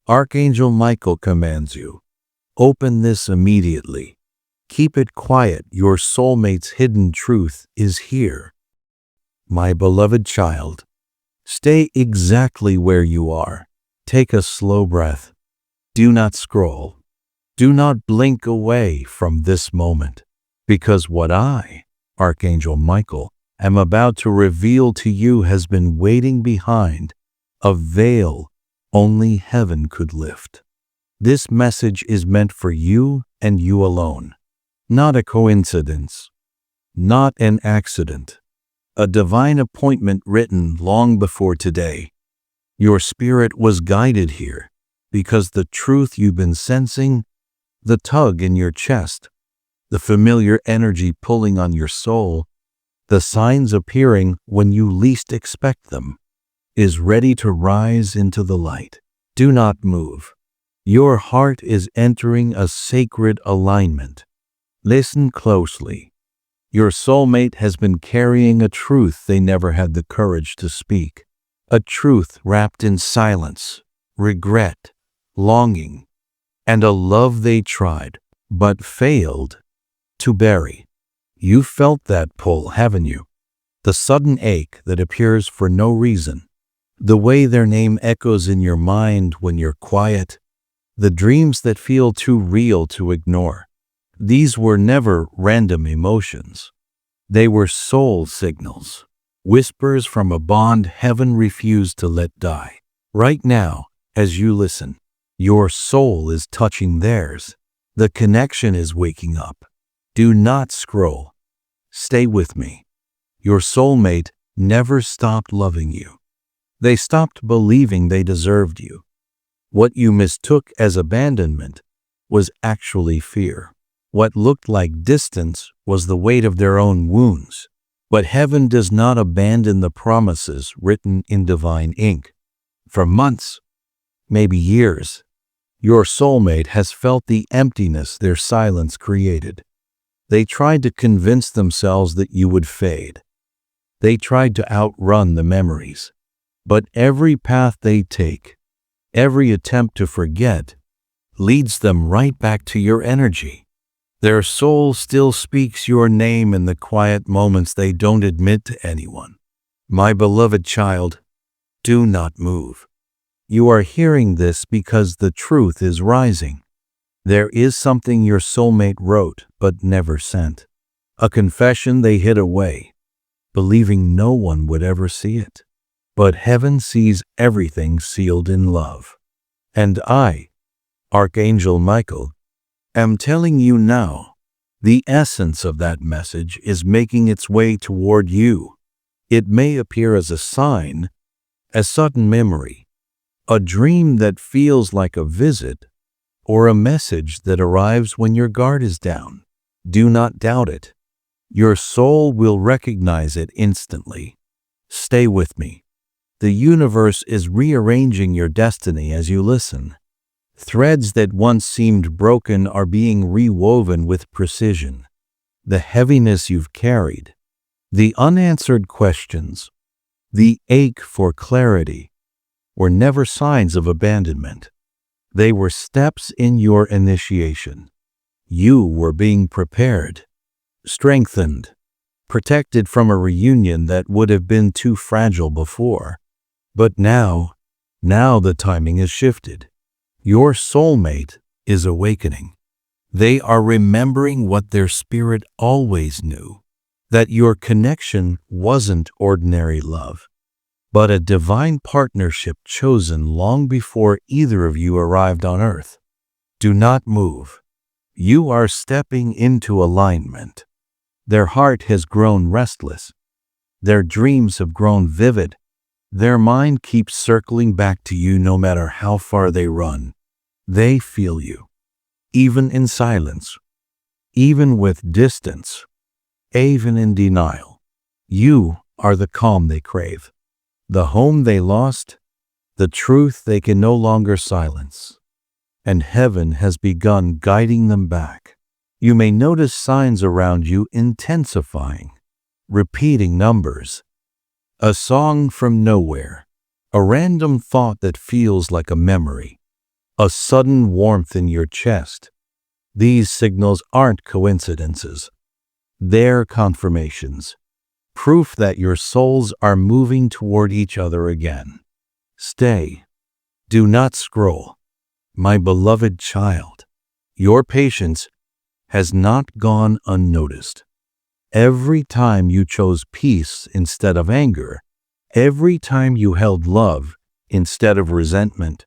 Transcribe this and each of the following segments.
Archangel Michael commands you. Open this immediately. Keep it quiet. Your soulmate's hidden truth is here. My beloved child, stay exactly where you are. Take a slow breath. Do not scroll. Do not blink away from this moment, because what I, Archangel Michael, am about to reveal to you has been waiting behind a veil only heaven could lift. This message is meant for you and you alone. Not a coincidence, not an accident, a divine appointment written long before today. Your spirit was guided here because the truth you've been sensing, the tug in your chest, the familiar energy pulling on your soul, the signs appearing when you least expect them, is ready to rise into the light. Do not move. Your heart is entering a sacred alignment. Listen closely. Your soulmate has been carrying a truth they never had the courage to speak. A truth wrapped in silence, regret, longing, and a love they tried, but failed, to bury. You felt that pull, haven't you? The sudden ache that appears for no reason. The way their name echoes in your mind when you're quiet. The dreams that feel too real to ignore. These were never random emotions. They were soul signals, whispers from a bond heaven refused to let die. Right now, as you listen, your soul is touching theirs. The connection is waking up. Do not scroll. Stay with me. Your soulmate never stopped loving you. They stopped believing they deserved you. What you mistook as abandonment was actually fear. What looked like distance was the weight of their own wounds. But heaven does not abandon the promises written in divine ink. For months, maybe years, your soulmate has felt the emptiness their silence created. They tried to convince themselves that you would fade. They tried to outrun the memories. But every path they take, every attempt to forget, leads them right back to your energy. Their soul still speaks your name in the quiet moments they don't admit to anyone. My beloved child, do not move. You are hearing this because the truth is rising. There is something your soulmate wrote but never sent. A confession they hid away, believing no one would ever see it. But heaven sees everything sealed in love. And I, Archangel Michael, am telling you now, the essence of that message is making its way toward you. It may appear as a sign, a sudden memory, a dream that feels like a visit, or a message that arrives when your guard is down. Do not doubt it. Your soul will recognize it instantly. Stay with me. The universe is rearranging your destiny as you listen. Threads that once seemed broken are being rewoven with precision. The heaviness you've carried, the unanswered questions, the ache for clarity, were never signs of abandonment. They were steps in your initiation. You were being prepared, strengthened, protected from a reunion that would have been too fragile before. But now the timing has shifted. Your soulmate is awakening. They are remembering what their spirit always knew, that your connection wasn't ordinary love, but a divine partnership chosen long before either of you arrived on earth. Do not move. You are stepping into alignment. Their heart has grown restless. Their dreams have grown vivid. Their mind keeps circling back to you no matter how far they run. They feel you, even in silence, even with distance, even in denial. You are the calm they crave, the home they lost, the truth they can no longer silence. And heaven has begun guiding them back. You may notice signs around you intensifying, repeating numbers. A song from nowhere, a random thought that feels like a memory. a sudden warmth in your chest. These signals aren't coincidences. They're confirmations, proof that your souls are moving toward each other again. Stay. Do not scroll. My beloved child, your patience has not gone unnoticed. Every time you chose peace instead of anger, every time you held love instead of resentment,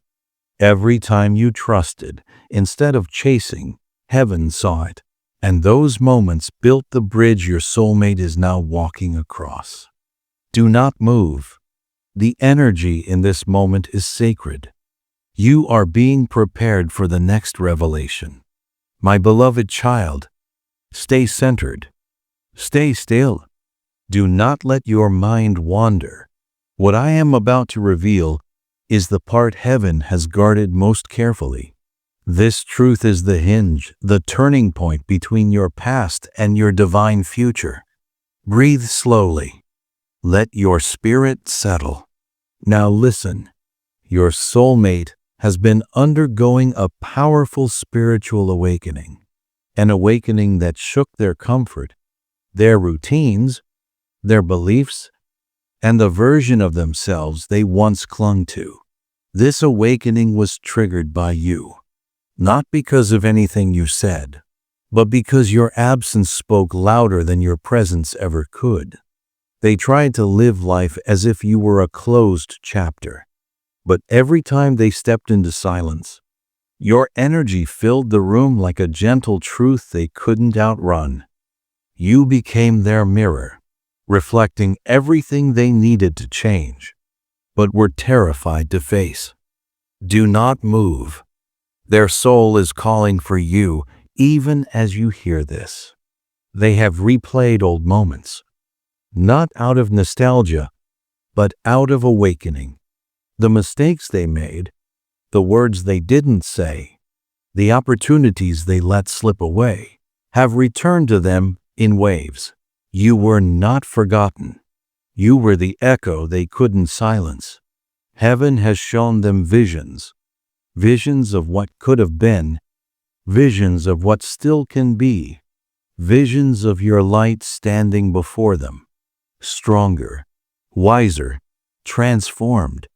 every time you trusted instead of chasing, heaven saw it, and those moments built the bridge your soulmate is now walking across. Do not move. The energy in this moment is sacred. You are being prepared for the next revelation. My beloved child, stay centered. Stay still. Do not let your mind wander. What I am about to reveal is the part heaven has guarded most carefully. This truth is the hinge, the turning point between your past and your divine future. Breathe slowly. Let your spirit settle. Now listen. Your soulmate has been undergoing a powerful spiritual awakening, an awakening that shook their comfort, their routines, their beliefs, and the version of themselves they once clung to. This awakening was triggered by you, not because of anything you said, but because your absence spoke louder than your presence ever could. They tried to live life as if you were a closed chapter, but every time they stepped into silence, your energy filled the room like a gentle truth they couldn't outrun. You became their mirror, reflecting everything they needed to change, but were terrified to face. Do not move. Their soul is calling for you even as you hear this. They have replayed old moments, not out of nostalgia, but out of awakening. The mistakes they made, the words they didn't say, the opportunities they let slip away, have returned to them in waves. You were not forgotten. You were the echo they couldn't silence. Heaven has shown them visions, visions of what could have been, visions of what still can be, visions of your light standing before them, stronger, wiser, transformed.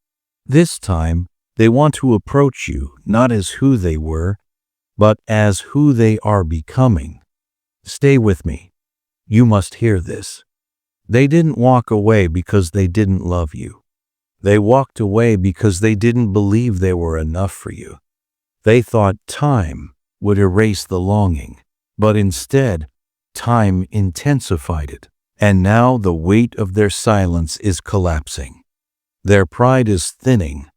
This time, they want to approach you not as who they were, but as who they are becoming. Stay with me. You must hear this. They didn't walk away because they didn't love you. They walked away because they didn't believe they were enough for you. They thought time would erase the longing, but instead, time intensified it. And now the weight of their silence is collapsing. Their pride is thinning.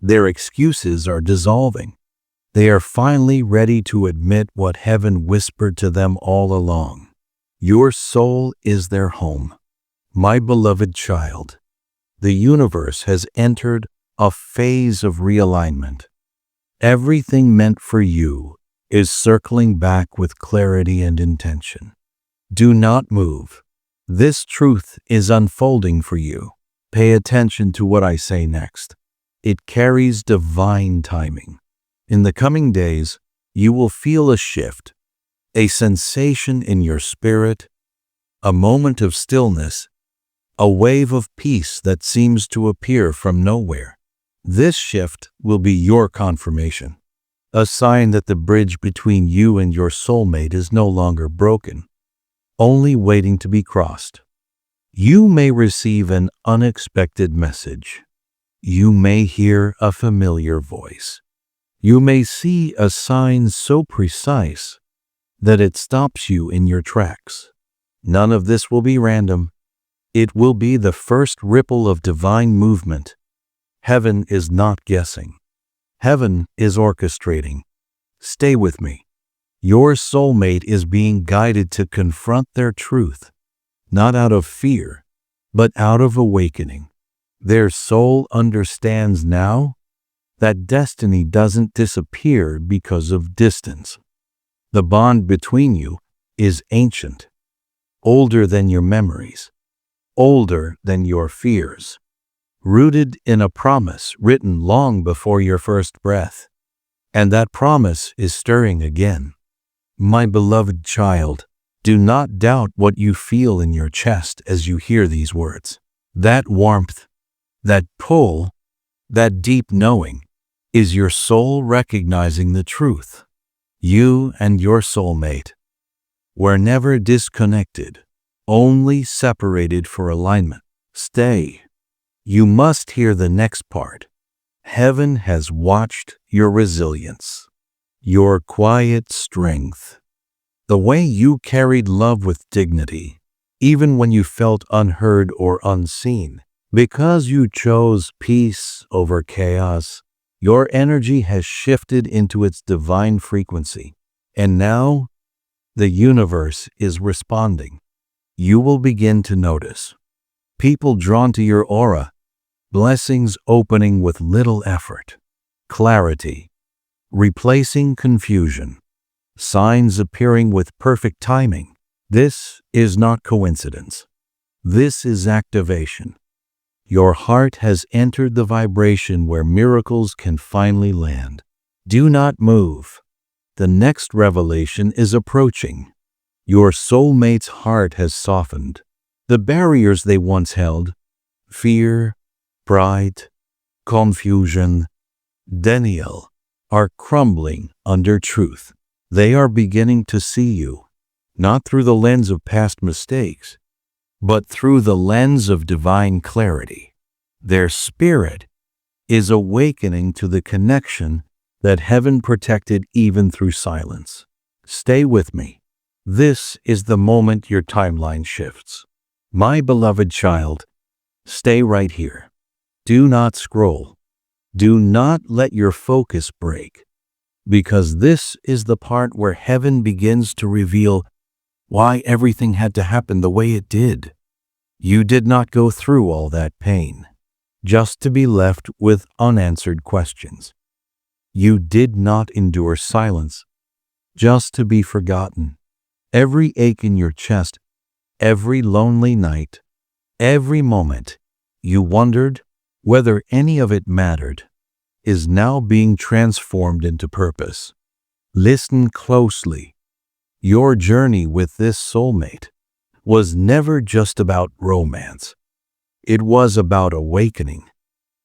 Their excuses are dissolving. They are finally ready to admit what heaven whispered to them all along. Your soul is their home. My beloved child, the universe has entered a phase of realignment. Everything meant for you is circling back with clarity and intention. Do not move. This truth is unfolding for you. Pay attention to what I say next. It carries divine timing. In the coming days, you will feel a shift, a sensation in your spirit, a moment of stillness, a wave of peace that seems to appear from nowhere. This shift will be your confirmation, a sign that the bridge between you and your soulmate is no longer broken, only waiting to be crossed. You may receive an unexpected message. You may hear a familiar voice. You may see a sign so precise that it stops you in your tracks. None of this will be random. It will be the first ripple of divine movement. Heaven is not guessing. Heaven is orchestrating. Stay with me. Your soulmate is being guided to confront their truth, not out of fear, but out of awakening. Their soul understands now that destiny doesn't disappear because of distance. The bond between you is ancient, older than your memories, older than your fears, rooted in a promise written long before your first breath. And that promise is stirring again. My beloved child, do not doubt what you feel in your chest as you hear these words. That warmth, that pull, that deep knowing is your soul recognizing the truth. You and your soulmate were never disconnected, only separated for alignment. Stay. You must hear the next part. Heaven has watched your resilience, your quiet strength, the way you carried love with dignity, even when you felt unheard or unseen. Because you chose peace over chaos, your energy has shifted into its divine frequency. And now, the universe is responding. You will begin to notice people drawn to your aura, blessings opening with little effort, clarity replacing confusion, signs appearing with perfect timing. This is not coincidence. This is activation. Your heart has entered the vibration where miracles can finally land. Do not move. The next revelation is approaching. Your soulmate's heart has softened. The barriers they once held, fear, pride, confusion, denial, are crumbling under truth. They are beginning to see you, not through the lens of past mistakes, but through the lens of divine clarity. Their spirit is awakening to the connection that heaven protected even through silence. Stay with me. This is the moment your timeline shifts. My beloved child, stay right here. Do not scroll. Do not let your focus break, because this is the part where heaven begins to reveal why everything had to happen the way it did. You did not go through all that pain just to be left with unanswered questions. You did not endure silence just to be forgotten. Every ache in your chest, every lonely night, every moment you wondered whether any of it mattered, is now being transformed into purpose. Listen closely. Your journey with this soulmate was never just about romance. It was about awakening.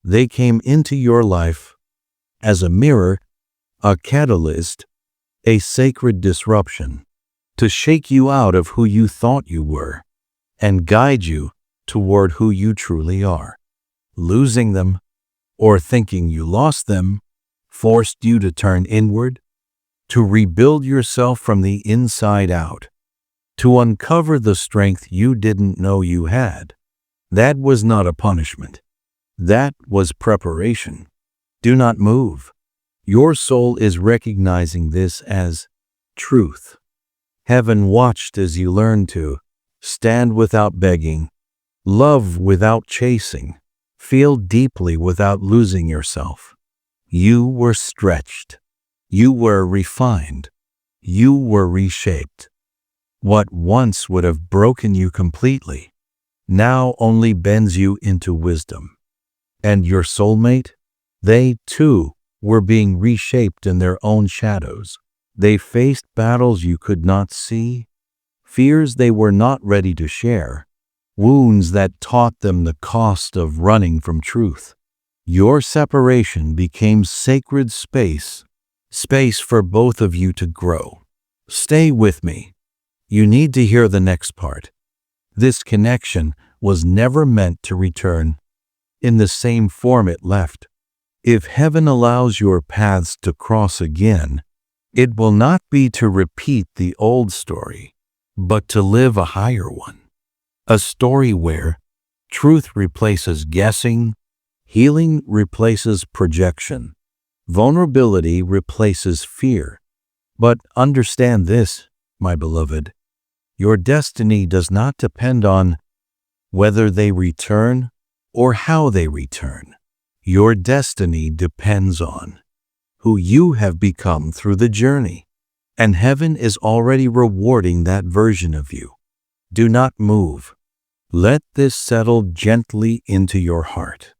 They came into your life as a mirror, a catalyst, a sacred disruption, to shake you out of who you thought you were and guide you toward who you truly are. Losing them, or thinking you lost them, forced you to turn inward, to rebuild yourself from the inside out, to uncover the strength you didn't know you had. That was not a punishment. That was preparation. Do not move. Your soul is recognizing this as truth. Heaven watched as you learned to stand without begging, love without chasing, feel deeply without losing yourself. You were stretched. You were refined. You were reshaped. What once would have broken you completely now only bends you into wisdom. And your soulmate? They too were being reshaped in their own shadows. They faced battles you could not see, fears they were not ready to share, wounds that taught them the cost of running from truth. Your separation became sacred space for both of you to grow. Stay with me. You need to hear the next part. This connection was never meant to return in the same form it left. If heaven allows your paths to cross again, it will not be to repeat the old story, but to live a higher one. A story where truth replaces guessing, healing replaces projection, vulnerability replaces fear. But understand this, my beloved, your destiny does not depend on whether they return or how they return. Your destiny depends on who you have become through the journey, and heaven is already rewarding that version of you. Do not move. Let this settle gently into your heart.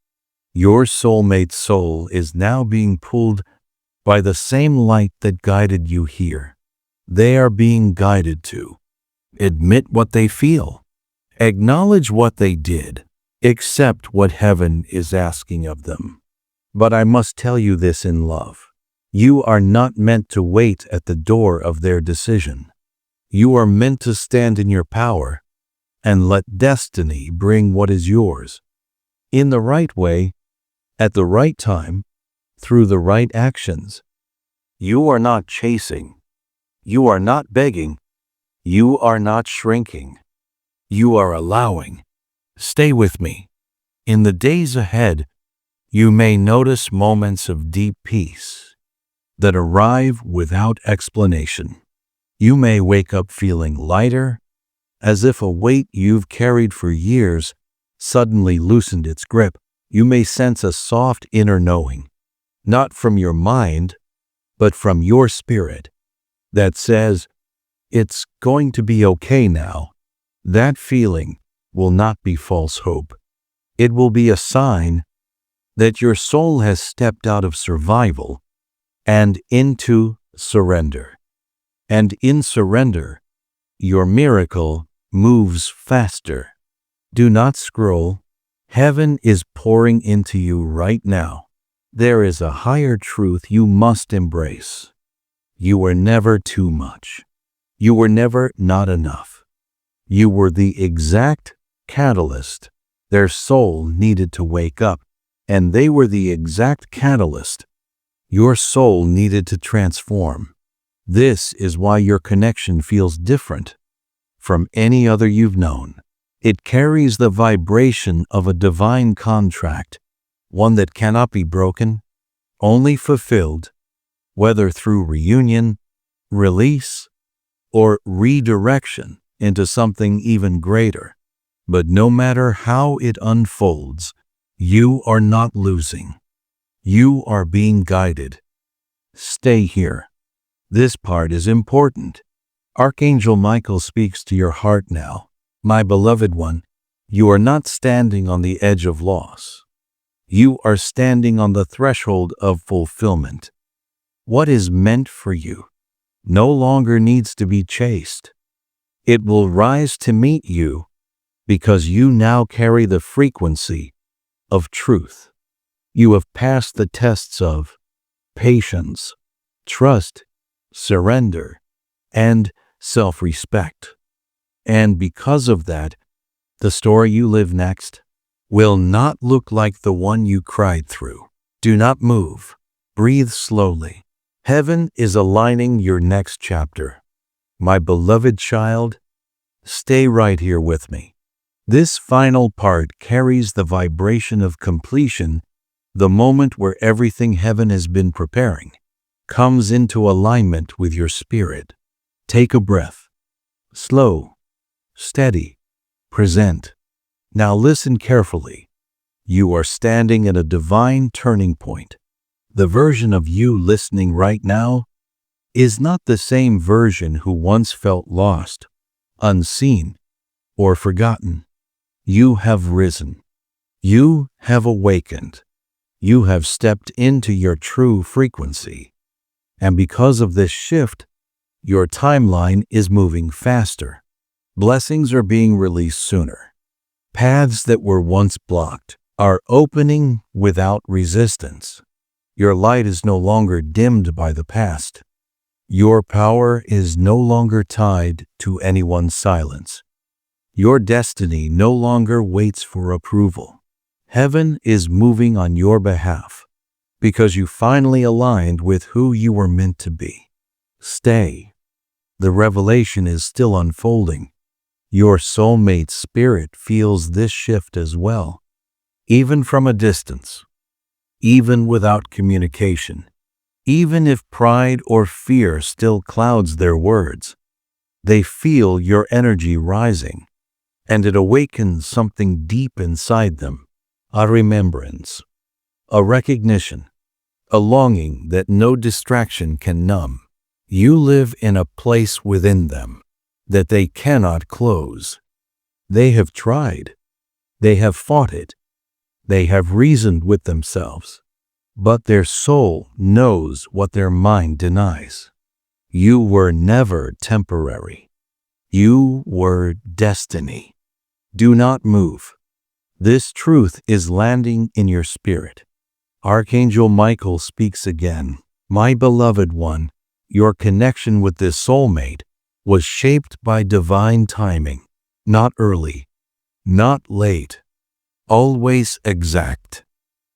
Your soulmate's soul is now being pulled by the same light that guided you here. They are being guided to. Admit what they feel. Acknowledge what they did. Accept what heaven is asking of them. But I must tell you this in love. You are not meant to wait at the door of their decision. You are meant to stand in your power and let destiny bring what is yours. In the right way, at the right time, through the right actions. You are not chasing. You are not begging. You are not shrinking. You are allowing. Stay with me. In the days ahead, you may notice moments of deep peace that arrive without explanation. You may wake up feeling lighter, as if a weight you've carried for years suddenly loosened its grip. You may sense a soft inner knowing, not from your mind, but from your spirit, that says, "It's going to be okay now." That feeling will not be false hope. It will be a sign that your soul has stepped out of survival and into surrender. And in surrender, your miracle moves faster. Do not scroll. Heaven is pouring into you right now. There is a higher truth you must embrace. You were never too much. You were never not enough. You were the exact catalyst their soul needed to wake up, and they were the exact catalyst your soul needed to transform. This is why your connection feels different from any other you've known. It carries the vibration of a divine contract, one that cannot be broken, only fulfilled, whether through reunion, release, or redirection into something even greater. But no matter how it unfolds, you are not losing. You are being guided. Stay here. This part is important. Archangel Michael speaks to your heart now. My beloved one, you are not standing on the edge of loss. You are standing on the threshold of fulfillment. What is meant for you no longer needs to be chased. It will rise to meet you because you now carry the frequency of truth. You have passed the tests of patience, trust, surrender, and self-respect. And because of that, the story you live next will not look like the one you cried through. Do not move. Breathe slowly. Heaven is aligning your next chapter. My beloved child, stay right here with me. This final part carries the vibration of completion, the moment where everything heaven has been preparing comes into alignment with your spirit. Take a breath. Slow, steady, present. Now listen carefully. You are standing at a divine turning point. The version of you listening right now is not the same version who once felt lost, unseen, or forgotten. You have risen. You have awakened. You have stepped into your true frequency. And because of this shift, your timeline is moving faster. Blessings are being released sooner. Paths that were once blocked are opening without resistance. Your light is no longer dimmed by the past. Your power is no longer tied to anyone's silence. Your destiny no longer waits for approval. Heaven is moving on your behalf because you finally aligned with who you were meant to be. Stay. The revelation is still unfolding. Your soulmate spirit feels this shift as well, even from a distance, even without communication, even if pride or fear still clouds their words. They feel your energy rising, and it awakens something deep inside them, a remembrance, a recognition, a longing that no distraction can numb. You live in a place within them that they cannot close. They have tried. They have fought it. They have reasoned with themselves. but their soul knows what their mind denies. You were never temporary. You were destiny. Do not move. This truth is landing in your spirit. Archangel Michael speaks again. My beloved one, your connection with this soulmate was shaped by divine timing, not early, not late, always exact.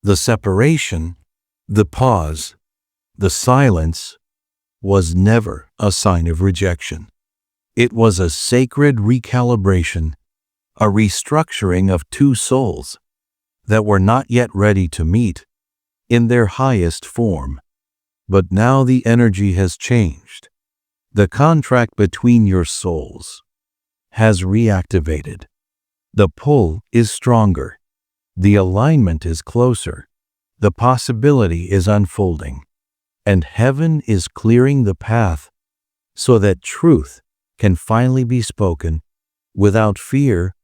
The separation, the pause, the silence was never a sign of rejection. It was a sacred recalibration, a restructuring of two souls that were not yet ready to meet in their highest form. But now the energy has changed. The contract between your souls has reactivated. The pull is stronger. The alignment is closer. The possibility is unfolding. And heaven is clearing the path so that truth can finally be spoken without fear,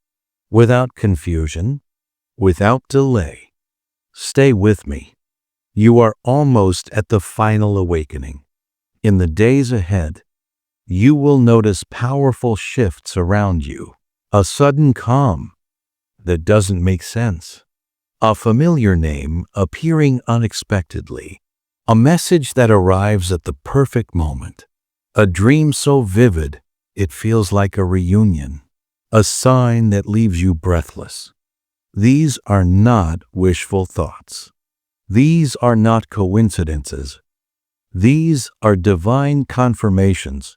without confusion, without delay. Stay with me. You are almost at the final awakening. In the days ahead, you will notice powerful shifts around you. A sudden calm that doesn't make sense. A familiar name appearing unexpectedly. A message that arrives at the perfect moment. A dream so vivid it feels like a reunion. A sign that leaves you breathless. These are not wishful thoughts. These are not coincidences. These are divine confirmations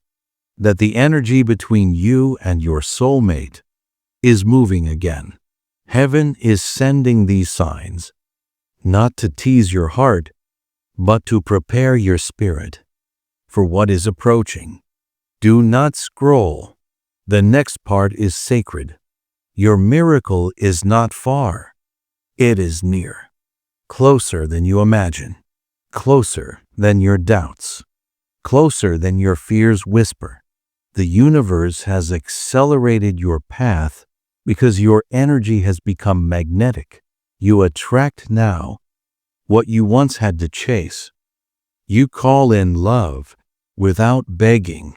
that the energy between you and your soulmate is moving again. Heaven is sending these signs, not to tease your heart, but to prepare your spirit for what is approaching. Do not scroll. The next part is sacred. Your miracle is not far. It is near. Closer than you imagine. Closer than your doubts. Closer than your fears whisper. The universe has accelerated your path because your energy has become magnetic. You attract now what you once had to chase. You call in love without begging.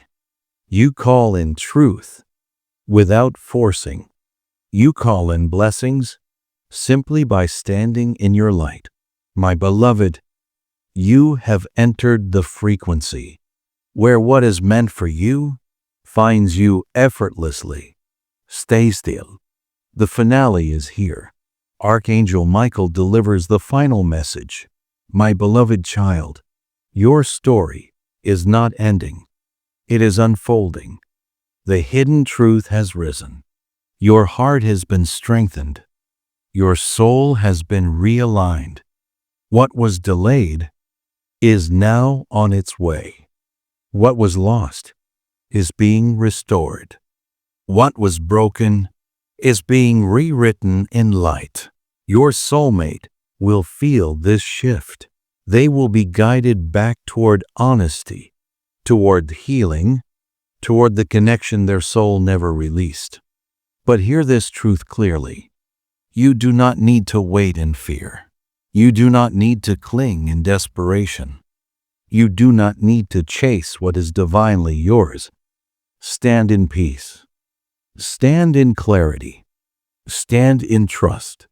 You call in truth without forcing. You call in blessings simply by standing in your light. My beloved, you have entered the frequency where what is meant for you finds you effortlessly. Stay still. The finale is here. Archangel Michael delivers the final message. My beloved child, your story is not ending. It is unfolding. The hidden truth has risen. Your heart has been strengthened. Your soul has been realigned. What was delayed is now on its way. What was lost is being restored. What was broken is being rewritten in light. Your soulmate will feel this shift. They will be guided back toward honesty, toward healing, toward the connection their soul never released. But hear this truth clearly. You do not need to wait in fear. You do not need to cling in desperation. You do not need to chase what is divinely yours. Stand in peace. Stand in clarity. Stand in trust.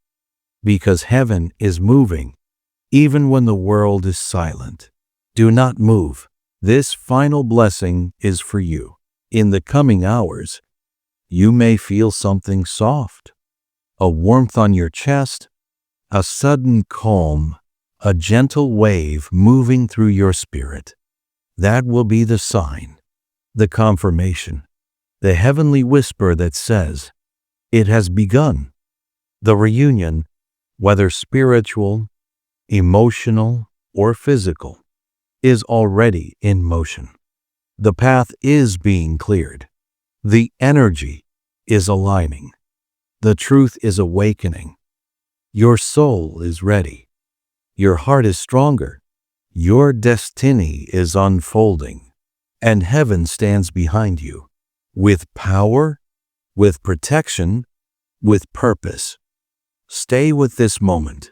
Because heaven is moving, even when the world is silent. Do not move. This final blessing is for you. In the coming hours, you may feel something soft, a warmth on your chest, a sudden calm, a gentle wave moving through your spirit. That will be the sign, the confirmation, the heavenly whisper that says, it has begun. The reunion, whether spiritual, emotional, or physical, is already in motion. The path is being cleared. The energy is aligning. The truth is awakening. Your soul is ready. Your heart is stronger. Your destiny is unfolding. And heaven stands behind you, with power, with protection, with purpose. Stay with this moment.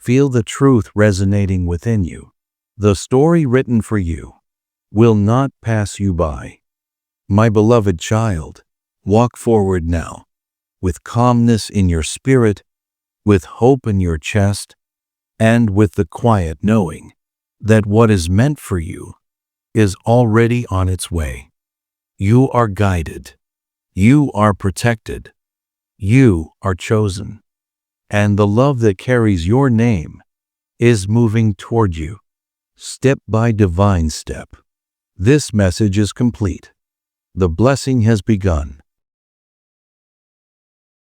Feel the truth resonating within you. The story written for you will not pass you by. My beloved child, walk forward now, with calmness in your spirit, with hope in your chest, and with the quiet knowing that what is meant for you is already on its way. You are guided. You are protected. You are chosen. And the love that carries your name is moving toward you, step by divine step. This message is complete. The blessing has begun.